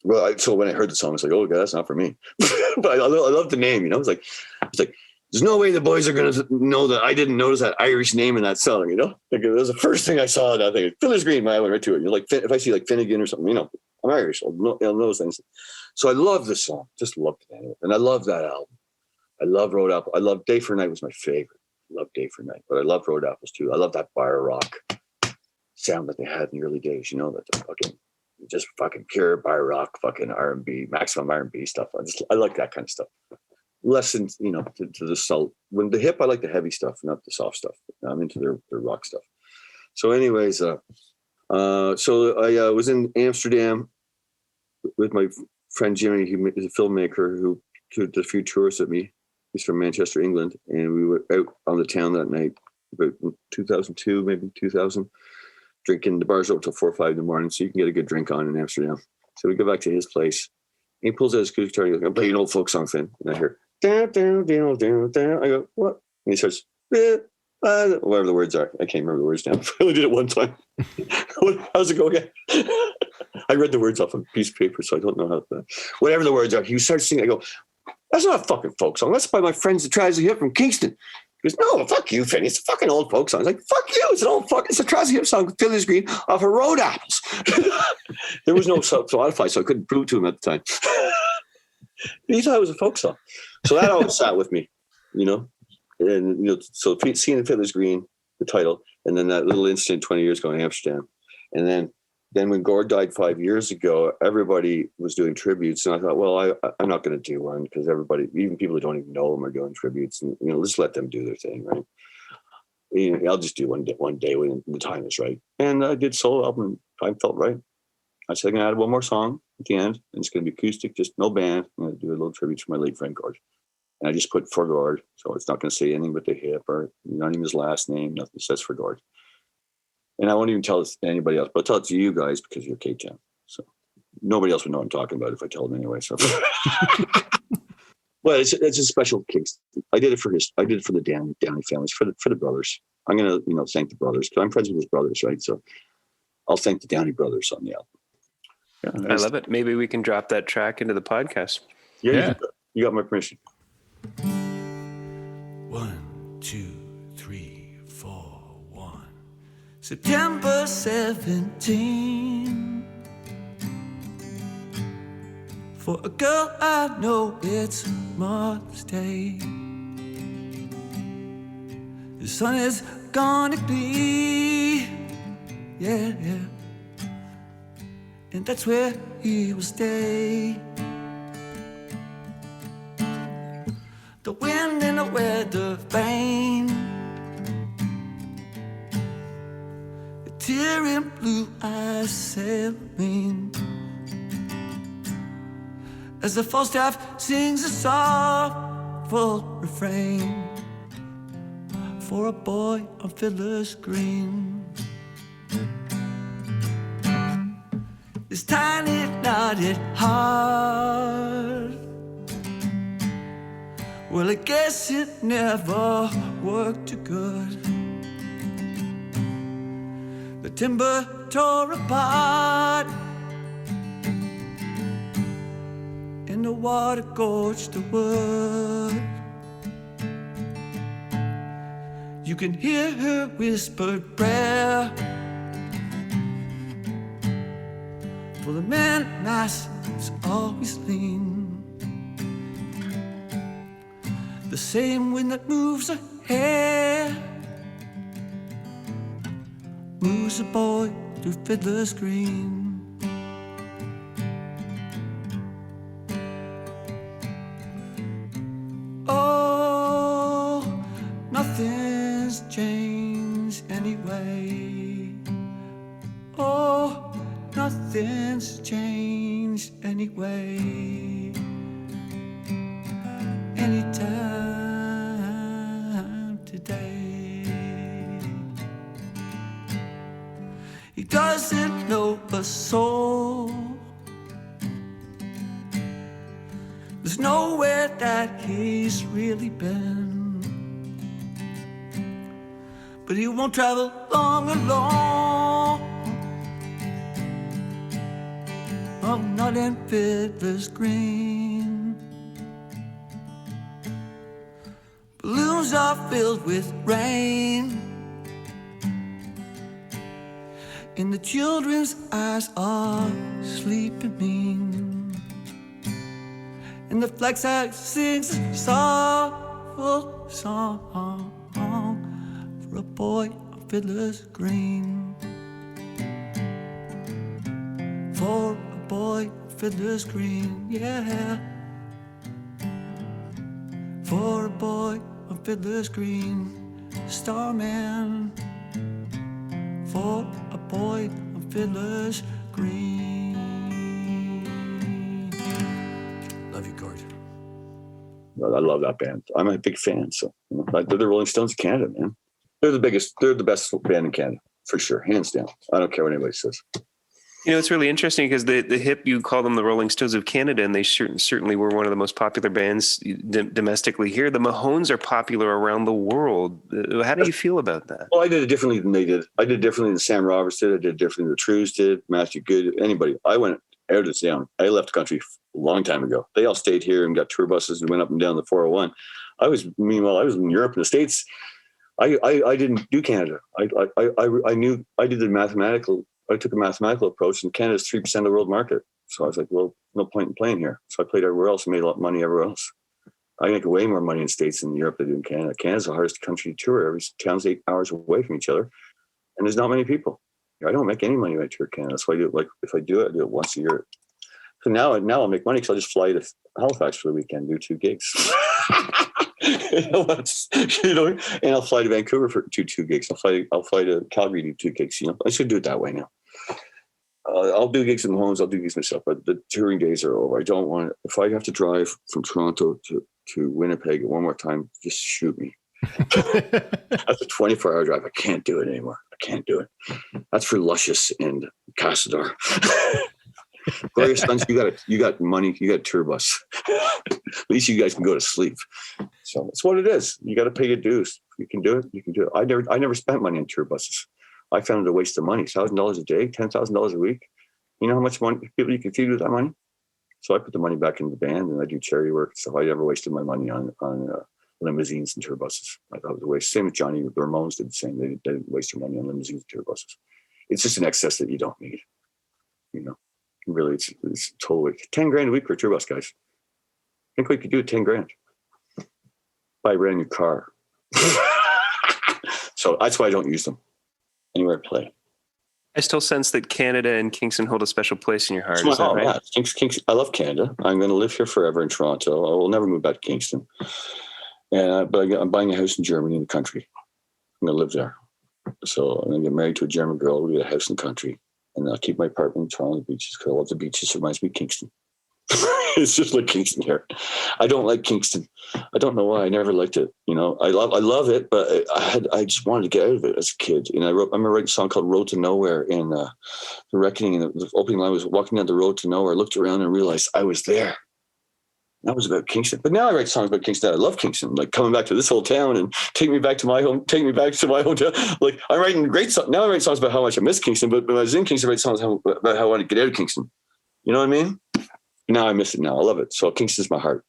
Well, so when I heard the song, I was like, oh, God, that's not for me. But I love the name. It's like, there's no way the boys are going to know that I didn't notice that Irish name in that song, Like, it was the first thing I saw. And I think Fiddler's Green, I went right to it. Like, if I see like Finnegan or something, I'm Irish. I'll know those things. So I love this song. Just loved it anyway. And I love that album. I love Road Apple. I love Day for Night was my favorite. I love Day for Night, but I love Road Apples too. I love that bar rock sound that they had in the early days. That fucking pure bar rock, fucking R&B, maximum R&B stuff. I like that kind of stuff. Lessons, to the soul. When the hip, I like the heavy stuff, not the soft stuff. I'm into their rock stuff. So, anyways, so I was in Amsterdam with my friend Jimmy. He is a filmmaker who did a few tours with me. He's from Manchester, England, and we were out on the town that night, about 2002, maybe 2000, drinking. The bar's open till 4 or 5 in the morning, so you can get a good drink on in Amsterdam. So we go back to his place. He pulls out his acoustic guitar and he goes, I'm playing old folk song, Finn. And I hear, down, down, down, down, down. I go, what? And he starts, whatever the words are. I can't remember the words now. I only did it one time. How's it go again? I read the words off a piece of paper, so I don't know how to. Whatever the words are, he starts singing. I go, that's not a fucking folk song. That's by my friends the Tragedy Hip from Kingston. He goes, no, fuck you, Finny. It's a fucking old folk song. I was like, fuck you. It's a Tragedy Hip song with Phyllis Green off of Road Apples. There was no Spotify, so I couldn't prove to him at the time. He thought it was a folk song. So that always sat with me, And, so seeing Phyllis Green, the title, and then that little incident 20 years ago in Amsterdam. And then when Gord died 5 years ago, everybody was doing tributes. And I thought, well, I'm not going to do one because everybody, even people who don't even know him, are doing tributes. And, let's let them do their thing, right? I'll just do one day when the time is right. And I did solo album. Time felt right. I said, I'm going to add one more song at the end. And it's going to be acoustic, just no band. I'm going to do a little tribute to my late friend Gord. And I just put for Gord. So it's not going to say anything but the hip or not even his last name. Nothing. It says for Gord. And I won't even tell it to anybody else, but I'll tell it to you guys because you're K-Town. So nobody else would know what I'm talking about if I tell them anyway. So, well, it's a special Kingston. I did it for the Downey families, for the brothers. I'm gonna thank the brothers because I'm friends with his brothers, right? So I'll thank the Downey brothers on the album. Yeah, I love it. Maybe we can drop that track into the podcast. Yeah. You got my permission. 1, 2, 3, 4, 1. September 17. For a girl I know it's Mother's Day. The sun is gonna be, yeah. And that's where he will stay. The wind and the weather vane, the tear in blue eyes sailing, as the Falstaff sings a sorrowful refrain for a boy on Fiddler's Green. This tiny knotted heart, well, I guess it never worked too good. The timber tore apart, and the water gorged the wood. You can hear her whispered prayer for the man at mass is always lean. The same wind that moves her hair moves a boy through Fiddler's Green. Oh, nothing's changed anyway. Oh, nothing's changed anyway. Anytime today. He doesn't know a soul. There's nowhere that he's really been, but he won't travel long alone. Oh, not in Fiddler's Green. Balloons are filled with rain, and the children's eyes are sleeping mean. And the flag sings a sorrowful song for a boy on Fiddler's Green. For a boy on Fiddler's Green, yeah. For a boy on Fiddler's Green, Starman. For a boy on Fiddler's Green. Love you, Gord. I love that band. I'm a big fan. So they're the Rolling Stones of Canada, man. They're the best band in Canada, for sure, hands down. I don't care what anybody says. It's really interesting because the hip, you call them the Rolling Stones of Canada, and they certainly were one of the most popular bands domestically here. The Mahones are popular around the world. How do you feel about that? Well, I did it differently than they did. I did it differently than Sam Roberts did. I did it differently than the Trues did, Matthew Good, anybody. I went out of town. I left the country a long time ago. They all stayed here and got tour buses and went up and down the 401. Meanwhile, I was in Europe and the States. I didn't do Canada. I knew I did the mathematical. I took a mathematical approach, and Canada's 3% of the world market. So I was like, well, no point in playing here. So I played everywhere else and made a lot of money everywhere else. I make way more money in the States than Europe than I do in Canada. Canada's the hardest country to tour. Every town's 8 hours away from each other, and there's not many people. I don't make any money when I tour Canada. So I do it, like, if I do it once a year. So now I'll make money because I'll just fly to Halifax for the weekend, do 2 gigs. And I'll fly to Vancouver for 2 gigs. I'll fly to Calgary to do 2 gigs. I should do it that way now. I'll do gigs in Mahones. I'll do gigs myself, but the touring days are over. I don't want it. If I have to drive from Toronto to Winnipeg one more time, just shoot me. That's a 24-hour drive. I can't do it anymore. I can't do it. That's for Luscious and Cassador. Gloria Sons, you got money, you got tour bus. At least you guys can go to sleep. So it's what it is. You got to pay your dues. You can do it. You can do it. I never spent money on tour buses. I found it a waste of money. $1,000 a day, $10,000 a week. You know how much money people you can feed with that money? So I put the money back in the band, and I do charity work and stuff. I never wasted my money on limousines and tour buses. I thought it was a waste. Same with Johnny. The Ramones did the same. They didn't waste their money on limousines and tour buses. It's just an excess that you don't need. Really, it's totally $10,000 a week for a tour bus, guys. I think we could do it $10,000. Buy a brand new car. So that's why I don't use them anywhere I play. I still sense that Canada and Kingston hold a special place in your heart. Is that right? Yeah. Kingston, I love Canada. I'm going to live here forever in Toronto. I will never move back to Kingston. But I'm buying a house in Germany in the country. I'm going to live there. So I'm going to get married to a German girl. We'll get a house in the country. And I'll keep my apartment in Toronto beaches because I love the beaches. It reminds me of Kingston. It's just like Kingston here. I don't like Kingston. I don't know why. I never liked it. I love it, but I just wanted to get out of it as a kid. And I remember writing a song called "Road to Nowhere" in The Reckoning. And the opening line was walking down the road to nowhere. I looked around and realized I was there. That was about Kingston. But now I write songs about Kingston. I love Kingston, like coming back to this whole town and take me back to my hometown. Like I'm writing great songs. Now I write songs about how much I miss Kingston, but when I was in Kingston, I write songs about how I want to get out of Kingston. You know what I mean? Now I miss it now. I love it. So Kingston's my heart.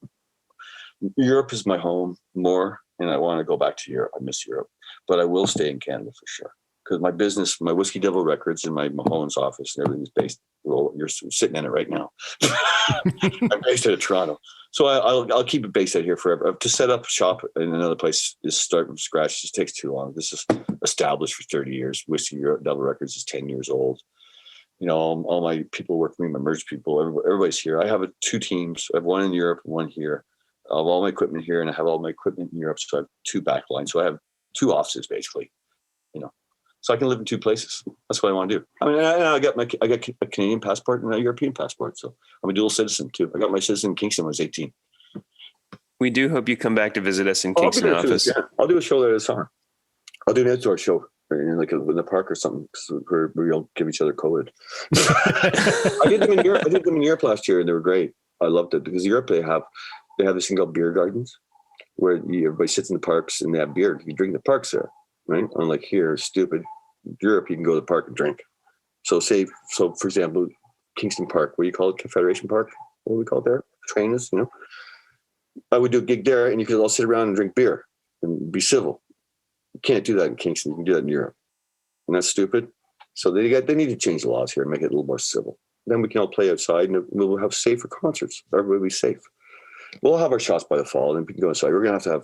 Europe is my home more, and I want to go back to Europe. I miss Europe. But I will stay in Canada for sure. Because my business, my Whiskey Devil Records and my Mahones office and everything is based. Well, you're sitting in it right now. I'm based out of Toronto. So I'll keep it based out here forever. To set up shop in another place is start from scratch. It just takes too long. This is established for 30 years. Whiskey Devil Records is 10 years old. All my people work for me, my merch people, everybody's here. I have 2 teams. I have one in Europe and one here. I have all my equipment here, and I have all my equipment in Europe. So I have 2 backlines. So I have 2 offices basically, So I can live in 2 places. That's what I want to do. I mean, I got a Canadian passport and a European passport. So I'm a dual citizen too. I got my citizen in Kingston when I was 18. We do hope you come back to visit us in Kingston office. I'll do a show there this summer. I'll do an outdoor show. In the park or something, where we don't give each other COVID. I did them in Europe last year, and they were great. I loved it because Europe they have this thing called beer gardens, where everybody sits in the parks and they have beer. You drink in the parks there, right? Unlike here, stupid. Europe, you can go to the park and drink. So for example, Kingston Park, what do you call it? Confederation Park? What do we call it there? Trainers, I would do a gig there, and you could all sit around and drink beer and be civil. You can't do that in Kingston. You can do that in Europe. And that's stupid. So they need to change the laws here and make it a little more civil. Then we can all play outside, and we'll have safer concerts. Everybody will be safe. We'll have our shots by the fall, and we can go inside. We're going to have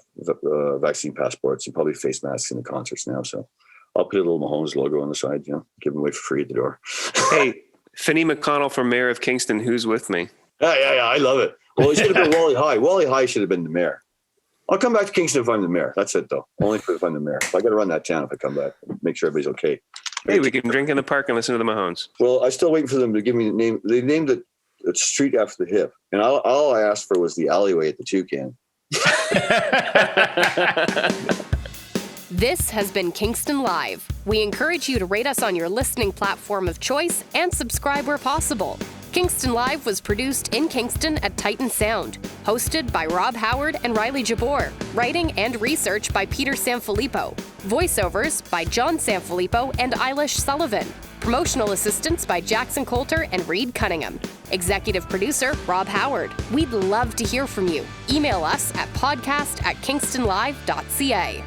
vaccine passports and probably face masks in the concerts now. So I'll put a little Mahones logo on the side, give them away for free at the door. Hey, Finny McConnell for Mayor of Kingston, who's with me? Yeah, I love it. Well, it should have been Wally High. Wally High should have been the mayor. I'll come back to Kingston if I'm the mayor. That's it, though. Only if I'm the mayor. I got to run that town if I come back. Make sure everybody's okay. Hey, we can drink in the park and listen to the Mahones. Well, I'm still waiting for them to give me the name. They named it street after the hip. And all I asked for was the alleyway at the Toucan. This has been Kingston Live. We encourage you to rate us on your listening platform of choice and subscribe where possible. Kingston Live was produced in Kingston at Titan Sound. Hosted by Rob Howard and Riley Jabor. Writing and research by Peter Sanfilippo. Voiceovers by John Sanfilippo and Eilish Sullivan. Promotional assistance by Jackson Coulter and Reed Cunningham. Executive producer, Rob Howard. We'd love to hear from you. Email us at podcast@kingstonlive.ca.